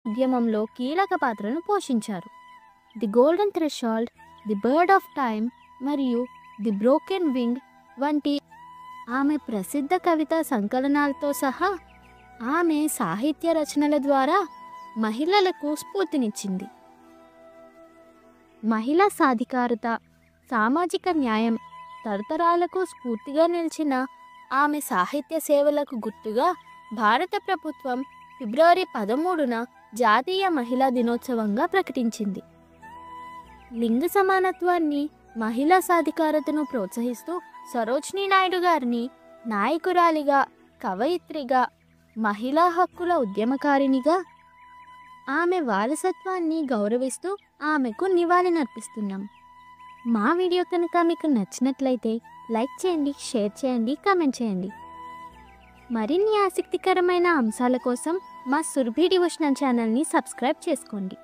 ఉద్యమంలో కీలక పాత్రను పోషించారు. The golden threshold, the bird of time మరియు ది బ్రోకెన్ వింగ్ వంటి ఆమె ప్రసిద్ధ కవితా సంకలనాలతో సహా ఆమె సాహిత్య రచనల ద్వారా మహిళలకు స్ఫూర్తినిచ్చింది. మహిళా సాధికారత, సామాజిక న్యాయం తరతరాలకు స్ఫూర్తిగా నిలిచిన ఆమె సాహిత్య సేవలకు గుర్తుగా భారత ప్రభుత్వం ఫిబ్రవరి 13న జాతీయ మహిళా దినోత్సవంగా ప్రకటించింది. లింగ సమానత్వాన్ని, మహిళా సాధికారతను ప్రోత్సహిస్తూ సరోజినీ నాయుడు గారిని నాయకురాలిగా, కవయిత్రిగా, మహిళా హక్కుల ఉద్యమకారినిగా, ఆమె వారసత్వాన్ని గౌరవిస్తూ ఆమెకు నివాళులర్పిస్తున్నాం. మా వీడియో కనుక మీకు నచ్చినట్లయితే లైక్ చేయండి, షేర్ చేయండి, కామెంట్ చేయండి. మరిన్ని ఆసక్తికరమైన అంశాల కోసం మా సురభి డివోషనల్ ఛానల్ని సబ్స్క్రైబ్ చేసుకోండి.